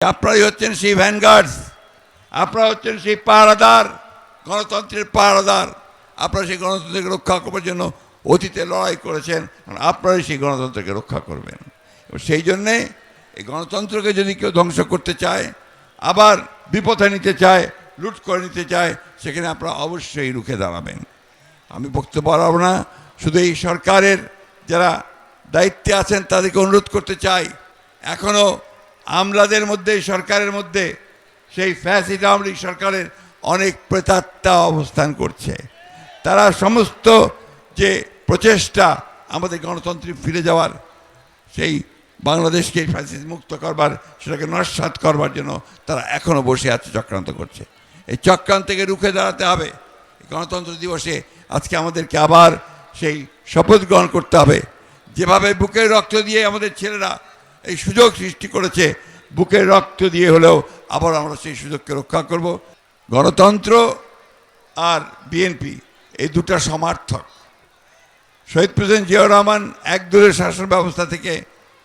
আপনারাই হচ্ছেন সেই ভ্যানগার্ডস, আপনারা হচ্ছেন সেই পাহারাদার, গণতন্ত্রের পাহারাদার। আপনারা সেই গণতন্ত্রকে রক্ষা করার জন্য অতীতে লড়াই করেছেন, আপনারাই সেই গণতন্ত্রকে রক্ষা করবেন। সেই জন্যে এই গণতন্ত্রকে যদি কেউ ধ্বংস করতে চায়, আবার বিপথে নিতে চায়, লুট করে নিতে চায়, সেখানে আপনারা অবশ্যই রুখে দাঁড়াবেন। আমি বক্তব্য বাড়াবো না, শুধু এই সরকারের যারা দায়িত্বে আছেন তাদেরকে অনুরোধ করতে চাই, এখনও আমলাদের মধ্যে, সরকারের মধ্যে সেই ফ্যাসিস্ট আওয়ামী লীগ সরকারের অনেক প্রেতাত্মা অবস্থান করছে। তারা সমস্ত যে প্রচেষ্টা আমাদের গণতন্ত্রে ফিরে যাওয়ার, সেই বাংলাদেশকে ফ্যাসিস্ট মুক্ত করবার, সেটাকে নস্যাৎ করবার জন্য তারা এখনও বসে আছে, চক্রান্ত করছে। এই চক্রান্তকে রুখে দাঁড়াতে হবে। গণতন্ত্র দিবসে আজকে আমাদেরকে আবার সেই শপথ গ্রহণ করতে হবে। যেভাবে বুকের রক্ত দিয়ে আমাদের ছেলেরা এই সুযোগ সৃষ্টি করেছে, বুকের রক্ত দিয়ে হলেও আবার আমরা সেই সুযোগকে রক্ষা করব। গণতন্ত্র আর বিএনপি এই দুটা সমার্থক। শহীদ প্রেসিডেন্ট জিয়াউর রহমান একদলীয় শাসন ব্যবস্থা থেকে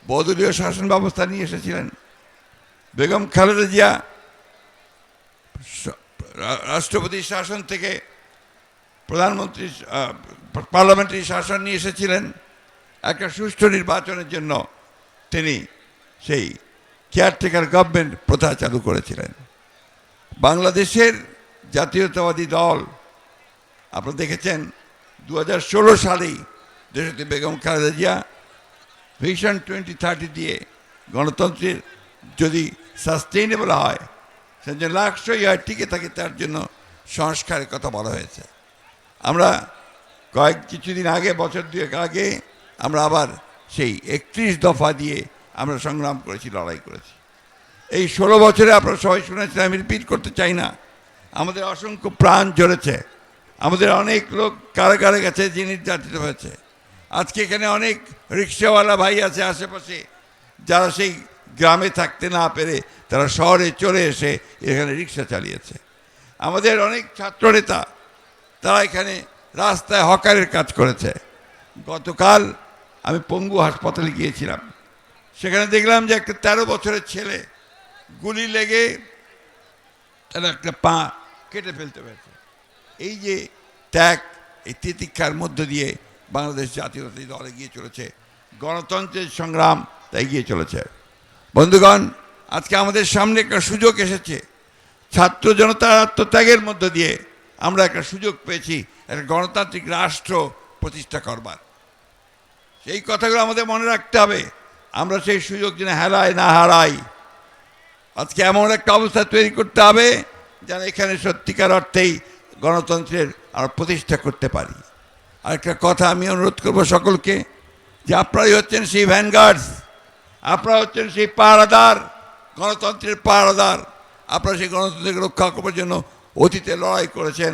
বহুদলীয় শাসন ব্যবস্থা নিয়ে এসেছিলেন। বেগম খালেদা জিয়া রাষ্ট্রপতির শাসন থেকে প্রধানমন্ত্রী পার্লামেন্টারি শাসন নিয়ে এসেছিলেন। একটা সুষ্ঠু নির্বাচনের জন্য তিনি সেই কেয়ারটেকার গভর্নমেন্ট প্রথা চালু করেছিলেন। বাংলাদেশের জাতীয়তাবাদী দল আপনারা দেখেছেন 2016 সালেই দেশে বেগম খালেদা জিয়া ভিশন 2030 দিয়ে গণতন্ত্রের যদি সাস্টেইনেবল হয়, সে যে লাক্সই হয়, টিকে থাকে, তার জন্য সংস্কারের কথা বলা হয়েছে। আমরা কিছুদিন আগে, বছর দুয়েক আগে আমরা আবার সেই 31 দফা দিয়ে আমরা সংগ্রাম করেছি, লড়াই করেছি। এই 16 বছরে আপনারা সবাই শুনেছেন, আমি রিপিট করতে চাই না। আমাদের অসংখ্য প্রাণ ঝরেছে, আমাদের অনেক লোক কারাগারে গেছে, যে নির্যাতিত হয়েছে। আজকে এখানে অনেক রিক্সাওয়ালা ভাই আছে আশেপাশে, যারা সেই গ্রামে থাকতে না পেরে তারা শহরে চলে এসে এখানে রিক্সা চালিয়েছে। আমাদের অনেক ছাত্রনেতা তারা এখানে রাস্তায় হকারের কাজ করেছে। গতকাল আমি পঙ্গু হাসপাতালে গিয়েছিলাম, সেখানে দেখলাম যে একটা 13 বছরের ছেলে গুলি লেগে তার একটা পা কেটে ফেলতে হয়েছে। এই যে ত্যাগ, এই তিতিক্ষার মধ্য দিয়ে বাংলাদেশ জাতীয়তাবাদী দল এগিয়ে চলেছে, গণতন্ত্রের সংগ্রাম তা এগিয়ে চলেছে। বন্ধুগণ, আজকে আমাদের সামনে একটা সুযোগ এসেছে। ছাত্র জনতার আত্মত্যাগের মধ্য দিয়ে আমরা একটা সুযোগ পেয়েছি একটা গণতান্ত্রিক রাষ্ট্র প্রতিষ্ঠা করবার। সেই কথাগুলো আমাদের মনে রাখতে হবে। আমরা সেই সুযোগ যেন হেলায় না হারাই। আজকে এমন একটা অবস্থা তৈরি করতে হবে যেন এখানে সত্যিকার অর্থেই গণতন্ত্রের আমরা প্রতিষ্ঠা করতে পারি। আরেকটা কথা আমি অনুরোধ করব সকলকে, যে আপনারাই হচ্ছেন সেই ভ্যানগার্ডস, আপনারা হচ্ছেন সেই পাহারাদার, গণতন্ত্রের পাহারাদার। আপনারা সেই গণতন্ত্রকে রক্ষা করার জন্য অতীতে লড়াই করেছেন,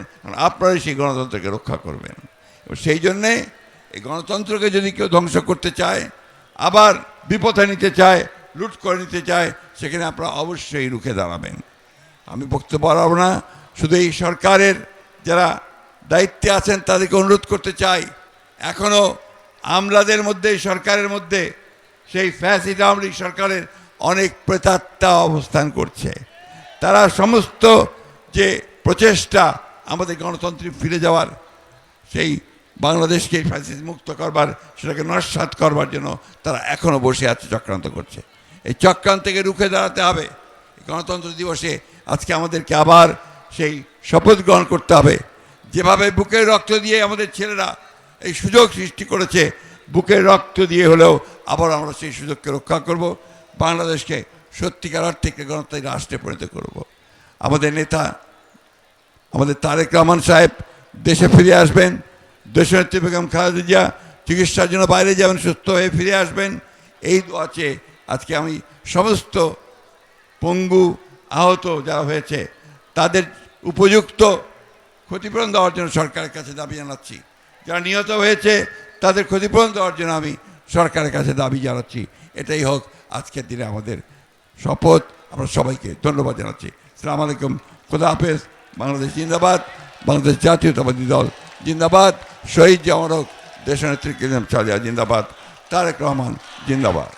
আপনারাই সেই গণতন্ত্রকে রক্ষা করবেন। সেই জন্যে এই গণতন্ত্রকে যদি কেউ ধ্বংস করতে চায়, আবার বিপথে নিতে চায়, লুট করে নিতে চায়, সেখানে আপনারা অবশ্যই রুখে দাঁড়াবেন। আমি বক্তব্য বাড়াবো না, শুধু এই সরকারের যারা দায়িত্বে আছেন তাদেরকে অনুরোধ করতে চাই, এখনও আমলাদের মধ্যে, সরকারের মধ্যে সেই ফ্যাসিস্ট আওয়ামী লীগ সরকারের অনেক প্রেতাত্মা অবস্থান করছে। তারা সমস্ত যে প্রচেষ্টা আমাদের গণতন্ত্রে ফিরে যাওয়ার, সেই বাংলাদেশকে ফ্যাসিস্ট মুক্ত করবার, সেটাকে নস্যাৎ করবার জন্য তারা এখনও বসে আছে, চক্রান্ত করছে। এই চক্রান্তকে রুখে দাঁড়াতে হবে। গণতন্ত্র দিবসে আজকে আমাদেরকে আবার সেই শপথ গ্রহণ করতে হবে। যেভাবে বুকের রক্ত দিয়ে আমাদের ছেলেরা এই সুযোগ সৃষ্টি করেছে, বুকের রক্ত দিয়ে হলেও আবার আমরা সেই সুযোগকে রক্ষা করব। বাংলাদেশকে সত্যিকার অর্থে গণতান্ত্রিক রাষ্ট্রে পরিণত করব। আমাদের নেতা, আমাদের তারেক রহমান সাহেব দেশে ফিরে আসবেন। দেশনেত্রী বেগম খালেদা জিয়া চিকিৎসার জন্য বাইরে যাবেন, সুস্থ হয়ে ফিরে আসবেন, এই দোয়াতে আজকে আমি সমস্ত পঙ্গু আহত যারা হয়েছে তাদের উপযুক্ত ক্ষতিপূরণ দেওয়ার জন্য সরকারের কাছে দাবি জানাচ্ছি। যারা নিহত হয়েছে তাদের ক্ষতিপূরণ দেওয়ার জন্য আমি সরকারের কাছে দাবি জানাচ্ছি। এটাই হোক আজকের দিনে আমাদের শপথ। আমরা সবাইকে ধন্যবাদ জানাচ্ছি। আসসালামু আলাইকুম, খোদা হাফেজ। বাংলাদেশ জিন্দাবাদ, বাংলাদেশ জাতীয়তাবাদী দল জিন্দাবাদ, শহীদ জামারক দেশনেত্রী জিন্দাবাদ, তারেক রহমান জিন্দাবাদ।